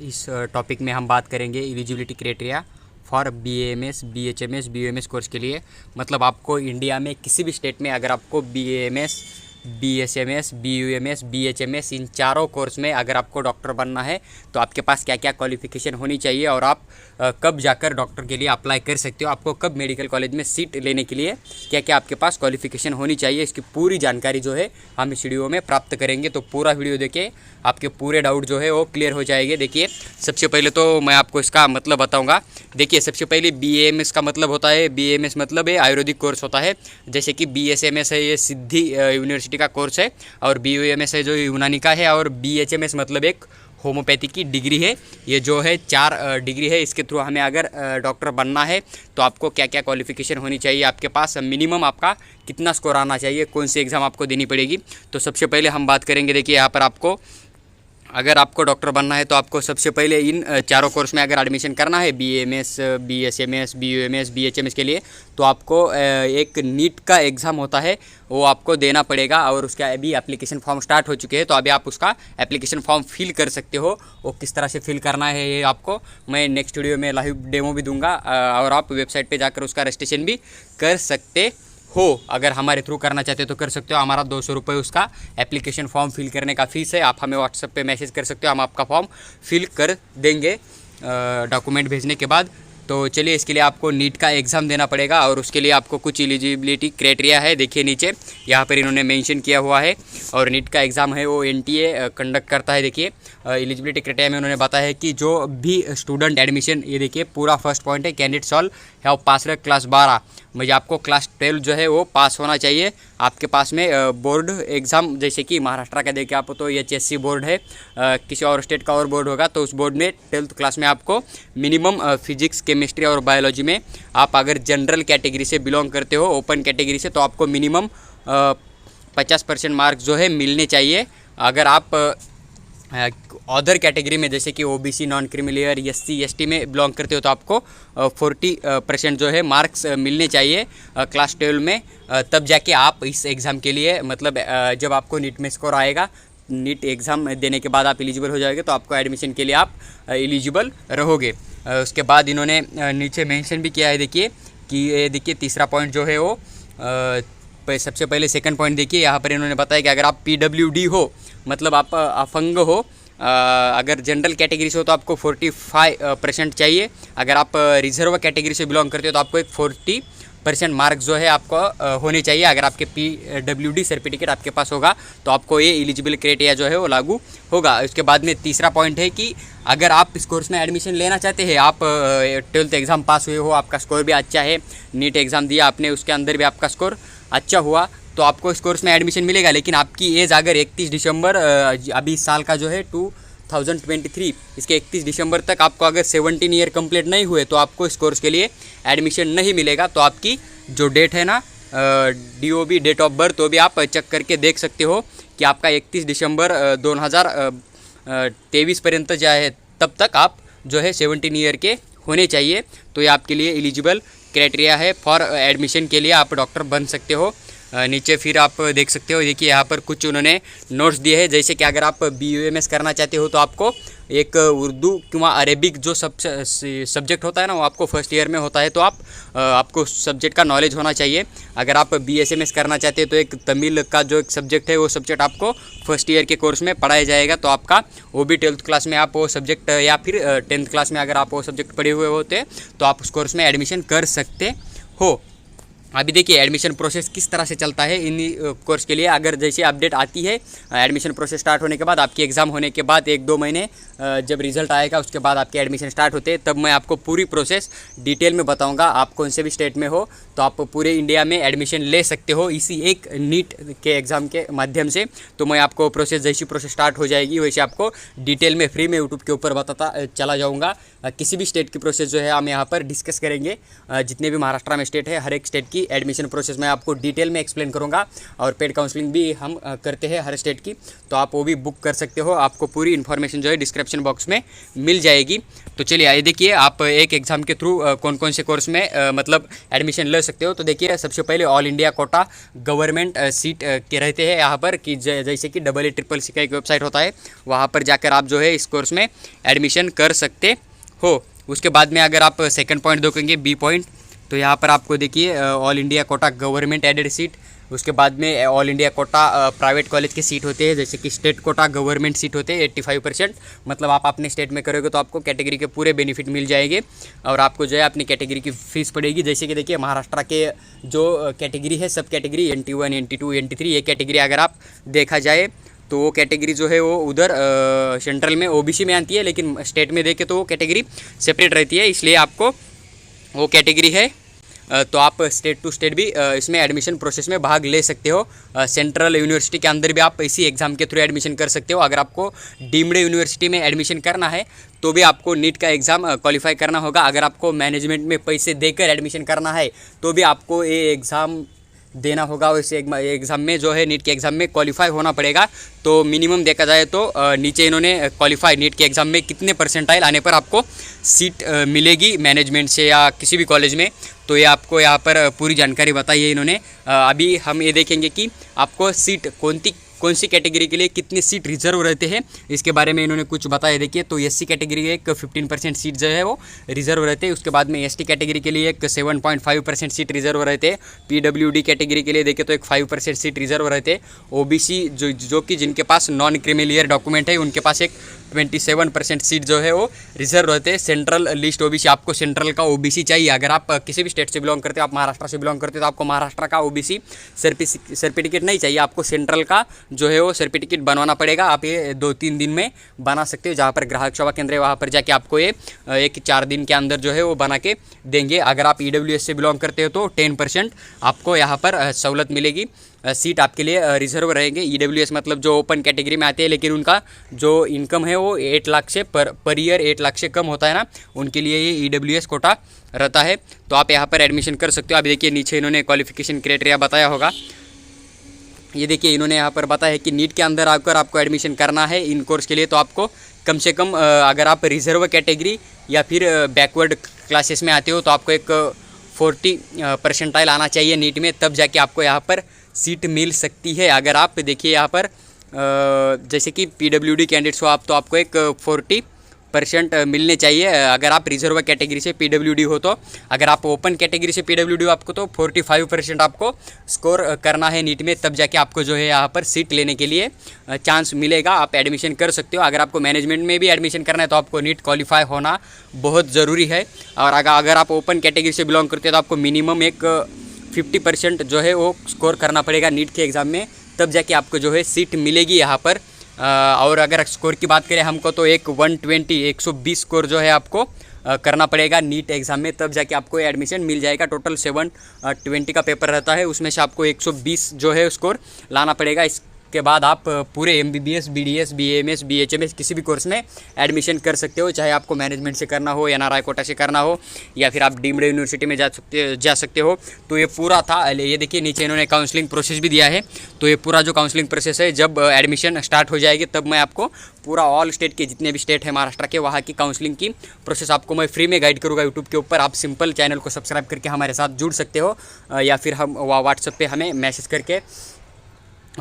इस टॉपिक में हम बात करेंगे eligibility criteria for BAMS BHMS BUMS course के लिए। मतलब आपको इंडिया में किसी भी स्टेट में अगर आपको BAMS BSMS BUMS BHMS इन चारों कोर्स में अगर आपको डॉक्टर बनना है तो आपके पास क्या क्या क्वालिफ़िकेशन होनी चाहिए और आप कब जाकर डॉक्टर के लिए अप्लाई कर सकते हो, आपको कब मेडिकल कॉलेज में सीट लेने के लिए क्या क्या आपके पास क्वालिफ़िकेशन होनी चाहिए, इसकी पूरी जानकारी जो है हम इस वीडियो में प्राप्त करेंगे। तो पूरा वीडियो देखिए, आपके पूरे डाउट जो है वो क्लियर हो जाएंगे। देखिए सबसे पहले तो मैं आपको इसका मतलब बताऊंगा। देखिए सबसे पहले BAMS का मतलब होता है, BAMS मतलब है आयुर्वेदिक कोर्स होता है। जैसे कि BSMS है, ये सिद्धि यूनिवर्सिटी का कोर्स है, और BUMS है जो यूनानी का है, और BHMS मतलब एक होम्योपैथी की डिग्री है। ये जो है 4 डिग्री है। इसके थ्रू हमें अगर डॉक्टर बनना है तो आपको क्या क्या क्वालिफ़िकेशन होनी चाहिए, आपके पास मिनिमम आपका कितना स्कोर आना चाहिए, कौन सी एग्ज़ाम आपको देनी पड़ेगी। तो सबसे पहले हम बात करेंगे। देखिए यहाँ पर आपको अगर आपको डॉक्टर बनना है तो आपको सबसे पहले इन चारों कोर्स में अगर एडमिशन करना है BAMS BSMS BUMS BHMS के लिए, तो आपको एक नीट का एग्ज़ाम होता है वो आपको देना पड़ेगा, और उसका अभी एप्लीकेशन फॉर्म स्टार्ट हो चुके हैं। तो अभी आप उसका एप्लीकेशन फॉर्म फिल कर सकते हो। वो किस तरह से फिल करना है ये आपको मैं नेक्स्ट वीडियो में लाइव डेमो भी दूंगा, और आप वेबसाइट पर जाकर उसका रजिस्ट्रेशन भी कर सकते हो। अगर हमारे थ्रू करना चाहते हो तो कर सकते हो। हमारा 200 रुपये उसका एप्लीकेशन फॉर्म फिल करने का फ़ीस है। आप हमें व्हाट्सएप पे मैसेज कर सकते हो, हम आपका फॉर्म फिल कर देंगे डॉक्यूमेंट भेजने के बाद। तो चलिए, इसके लिए आपको नीट का एग्ज़ाम देना पड़ेगा, और उसके लिए आपको कुछ एलिजिबिलिटी क्राइटेरिया है। देखिए नीचे यहाँ पर इन्होंने मेंशन किया हुआ है, और नीट का एग्ज़ाम है वो NTA कंडक्ट करता है। देखिए एलिजिबिलिटी क्राइटेरिया में उन्होंने बताया है कि जो भी स्टूडेंट एडमिशन, ये देखिए पूरा फर्स्ट पॉइंट है, candidate shawl have pass class 12, मुझे आपको क्लास 12 जो है वो पास होना चाहिए। आपके पास में बोर्ड एग्ज़ाम, जैसे कि महाराष्ट्र का देखिए आप तो HSC बोर्ड है, किसी और स्टेट का और बोर्ड होगा, तो उस बोर्ड में 12th क्लास में आपको मिनिमम फिजिक्स केमिस्ट्री और बायोलॉजी में, आप अगर जनरल कैटेगरी से बिलोंग करते हो, ओपन कैटेगरी से, तो आपको मिनिमम 50% मार्क्स जो है मिलने चाहिए। अगर आप अदर कैटेगरी में जैसे कि OBC non creamy layer SC ST में बिलोंग करते हो तो आपको 40% जो है मार्क्स मिलने चाहिए क्लास 12 में। तब जाके आप इस एग्ज़ाम के लिए, मतलब जब आपको नीट में स्कोर आएगा, नीट एग्ज़ाम देने के बाद आप एलिजिबल हो जाओगे, तो आपको एडमिशन के लिए आप एलिजिबल रहोगे। उसके बाद इन्होंने नीचे मेंशन भी किया है। देखिए कि ये देखिए तीसरा पॉइंट जो है वो सबसे पहले सेकंड पॉइंट देखिए, यहाँ पर इन्होंने बताया कि अगर आप PWD हो, मतलब आप अपंग हो, अगर जनरल कैटेगरी से हो तो आपको 45% चाहिए। अगर आप रिजर्व कैटेगरी से बिलोंग करते हो तो आपको एक 40% मार्क्स जो है आपको होने चाहिए। अगर आपके PWD सर्टिफिकेट आपके पास होगा तो आपको ये एलिजिबल क्राइटेरिया जो है वो लागू होगा। उसके बाद में तीसरा पॉइंट है कि अगर आप इस कोर्स में एडमिशन लेना चाहते हैं, आप 12th एग्ज़ाम पास हुए हो, आपका स्कोर भी अच्छा है, नीट एग्ज़ाम दिया आपने, उसके अंदर भी आपका स्कोर अच्छा हुआ, तो आपको इस कोर्स में एडमिशन मिलेगा। लेकिन आपकी एज अगर 31 दिसंबर अभी इस साल का जो है 2023, इसके 31 दिसंबर तक आपको अगर 17 ईयर कंप्लीट नहीं हुए तो आपको इस कोर्स के लिए एडमिशन नहीं मिलेगा। तो आपकी जो डेट है ना, DOB डेट ऑफ बर्थ, तो भी आप चेक करके देख सकते हो कि आपका 31 दिसंबर 2023 पर्यंत जो है, तब तक आप जो है 17 ईयर के होने चाहिए। तो ये आपके लिए एलिजिबल क्राइटेरिया है फॉर एडमिशन के लिए, आप डॉक्टर बन सकते हो। नीचे फिर आप देख सकते हो, देखिए यहाँ पर कुछ उन्होंने नोट्स दिए हैं। जैसे कि अगर आप BUMS करना चाहते हो तो आपको एक उर्दू किंवा अरेबिक जो सब्जेक्ट होता है ना, वो आपको फर्स्ट ईयर में होता है, तो आपको सब्जेक्ट का नॉलेज होना चाहिए। अगर आप BSMS करना चाहते हैं तो एक तमिल का जो एक सब्जेक्ट है, वो सब्जेक्ट आपको फर्स्ट ईयर के कोर्स में पढ़ाया जाएगा। तो आपका वो भी 12th क्लास में आप वो सब्जेक्ट, या फिर 10th क्लास में अगर आप वो सब्जेक्ट पढ़े हुए होते हैं तो आप उस कोर्स में एडमिशन कर सकते हो। अभी देखिए एडमिशन प्रोसेस किस तरह से चलता है इन कोर्स के लिए। अगर जैसे अपडेट आती है एडमिशन प्रोसेस स्टार्ट होने के बाद, आपकी एग्ज़ाम होने के बाद 1-2 महीने जब रिजल्ट आएगा उसके बाद आपके एडमिशन स्टार्ट होते हैं, तब मैं आपको पूरी प्रोसेस डिटेल में बताऊंगा। आप कौन से भी स्टेट में हो तो आप पूरे इंडिया में एडमिशन ले सकते हो इसी एक नीट के एग्ज़ाम के माध्यम से। तो मैं आपको प्रोसेस, जैसी प्रोसेस स्टार्ट हो जाएगी वैसे आपको डिटेल में फ्री में यूट्यूब के ऊपर बताता चला जाऊँगा। किसी भी स्टेट की प्रोसेस जो है हम यहाँ पर डिस्कस करेंगे। जितने भी महाराष्ट्र में स्टेट है, हर एक स्टेट की की एडमिशन प्रोसेस मैं आपको डिटेल में एक्सप्लेन करूँगा, और पेड काउंसलिंग भी हम करते हैं हर स्टेट की, तो आप वो भी बुक कर सकते हो। आपको पूरी इन्फॉर्मेशन जो है डिस्क्रिप्शन बॉक्स में मिल जाएगी। तो चलिए आइए देखिए आप एक एग्ज़ाम के थ्रू कौन कौन से कोर्स में मतलब एडमिशन ले सकते हो। तो देखिए सबसे पहले all India quota government seat के रहते हैं यहाँ पर, कि जैसे कि EEEC का एक वेबसाइट होता है, वहाँ पर जाकर आप जो है इस कोर्स में एडमिशन कर सकते हो। उसके बाद में अगर आप सेकंड पॉइंट देखेंगे बी पॉइंट, तो यहाँ पर आपको देखिए all India quota government aided seat, उसके बाद में all India quota private college की सीट होते हैं, जैसे कि स्टेट कोटा गवर्नमेंट सीट होते हैं 85%, मतलब आप अपने स्टेट में करोगे तो आपको कैटेगरी के पूरे बेनिफिट मिल जाएंगे, और आपको जो है अपनी कैटेगरी की फीस पड़ेगी। जैसे कि देखिए महाराष्ट्र के जो कैटेगरी है, सब कैटेगरी NT1 NT2 NT3, ये कैटेगरी अगर आप देखा जाए तो वो कैटेगरी जो है वो उधर सेंट्रल में OBC में आती है, लेकिन स्टेट में देखें तो वो कैटेगरी सेपरेट रहती है, इसलिए आपको वो कैटेगरी है तो आप स्टेट टू स्टेट भी इसमें एडमिशन प्रोसेस में भाग ले सकते हो। सेंट्रल यूनिवर्सिटी के अंदर भी आप इसी एग्ज़ाम के थ्रू एडमिशन कर सकते हो। अगर आपको डीम्ड यूनिवर्सिटी में एडमिशन करना है तो भी आपको नीट का एग्ज़ाम क्वालिफाई करना होगा। अगर आपको मैनेजमेंट में पैसे देकर एडमिशन करना है तो भी आपको ये एग्ज़ाम देना होगा, और इस एग्ज़ाम में जो है नीट के एग्ज़ाम में क्वालिफाई होना पड़ेगा। तो मिनिमम देखा जाए तो नीचे इन्होंने क्वालिफाई नीट के एग्ज़ाम में कितने परसेंटाइल आने पर आपको सीट मिलेगी मैनेजमेंट से या किसी भी कॉलेज में, तो ये आपको यहाँ पर पूरी जानकारी बताई है इन्होंने। अभी हम ये देखेंगे कि आपको सीट कौन सी कैटेगरी के लिए कितने सीट रिजर्व रहते हैं, इसके बारे में इन्होंने कुछ बताया। देखिए तो SC कैटेगरी के एक 15% सीट जो है वो रिजर्व रहते हैं, उसके बाद में ST कैटेगरी के लिए एक 7.5% सीट रिजर्व रहते हैं, PWD कैटेगरी के लिए देखें तो एक 5% सीट रिजर्व रहते हैं, OBC जो कि जिनके पास नॉन क्रीमिलियर डॉक्यूमेंट है उनके पास एक 27% सीट जो है वो रिजर्व रहते हैं। सेंट्रल लिस्ट OBC, आपको सेंट्रल का OBC चाहिए। अगर आप किसी भी स्टेट से बिलोंग करते हो, आप महाराष्ट्र से बिलोंग करते हो तो आपको महाराष्ट्र का OBC सर्टिफिकेट नहीं चाहिए, आपको सेंट्रल का जो है वो सर्टिफिकेट बनवाना पड़ेगा। आप ये 2-3 दिन में बना सकते हो, जहाँ पर ग्राहक सेवा केंद्र है वहाँ पर जाके आपको ये 1-4 दिन के अंदर जो है वो बना के देंगे। अगर आप EWS से बिलोंग करते हो तो 10% आपको यहाँ पर सहूलत मिलेगी, सीट आपके लिए रिजर्व रहेंगे। EWS मतलब जो ओपन कैटेगरी में आते हैं, लेकिन उनका जो इनकम है वो 8 लाख से पर ईयर 8 लाख से कम होता है ना, उनके लिए ये EWS कोटा रहता है। तो आप यहाँ पर एडमिशन कर सकते हो। अभी देखिए नीचे इन्होंने क्वालिफिकेशन क्राइटेरिया बताया होगा, ये देखिए इन्होंने यहाँ पर बताया है कि नीट के अंदर आकर आपको एडमिशन करना है इन कोर्स के लिए, तो आपको कम से कम अगर आप रिजर्व कैटेगरी या फिर बैकवर्ड क्लासेस में आते हो तो आपको एक 40 परसेंटाइल आना चाहिए नीट में, तब जाके आपको यहाँ पर सीट मिल सकती है। अगर आप देखिए यहाँ पर जैसे कि PWD कैंडिडेट्स हो आप, तो आपको एक 40% मिलने चाहिए। अगर आप रिजर्व कैटेगरी से PWD हो तो, अगर आप ओपन कैटेगरी से PWD हो आपको तो 45% आपको स्कोर करना है नीट में, तब जाके आपको जो है यहाँ पर सीट लेने के लिए चांस मिलेगा, आप एडमिशन कर सकते हो। अगर आपको मैनेजमेंट में भी एडमिशन करना है तो आपको नीट क्वालिफाई होना बहुत ज़रूरी है। और अगर आप ओपन कैटेगरी से बिलोंग करते हो तो आपको मिनिमम एक 50% जो है वो स्कोर करना पड़ेगा नीट के एग्ज़ाम में, तब जाके आपको जो है सीट मिलेगी यहाँ पर। और अगर स्कोर की बात करें हमको तो एक 120 स्कोर जो है आपको करना पड़ेगा नीट एग्ज़ाम में, तब जाके आपको एडमिशन मिल जाएगा। टोटल 720 का पेपर रहता है, उसमें से आपको 120 जो है स्कोर लाना पड़ेगा। इसके बाद आप पूरे MBBS BDS BAMS BHMS किसी भी कोर्स में एडमिशन कर सकते हो, चाहे आपको मैनेजमेंट से करना हो, NRI कोटा से करना हो, या फिर आप डीम्ड यूनिवर्सिटी में जा सकते हो। तो ये पूरा था। ये देखिए नीचे इन्होंने काउंसलिंग प्रोसेस भी दिया है, तो ये पूरा जो काउंसलिंग प्रोसेस है जब एडमिशन स्टार्ट हो जाएगी तब मैं आपको पूरा ऑल स्टेट के जितने भी स्टेट है महाराष्ट्र के, वहाँ की काउंसलिंग की प्रोसेस आपको मैं फ्री में गाइड करूँगा यूट्यूब के ऊपर। आप सिंपल चैनल को सब्सक्राइब करके हमारे साथ जुड़ सकते हो, या फिर हम व्हाट्सएप पे हमें मैसेज करके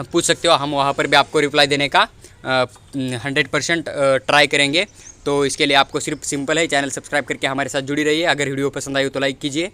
पूछ सकते हो, हम वहाँ पर भी आपको रिप्लाई देने का 100% ट्राई करेंगे। तो इसके लिए आपको सिर्फ सिंपल है चैनल सब्सक्राइब करके हमारे साथ जुड़ी रहिए। अगर वीडियो पसंद आई हो तो लाइक कीजिए।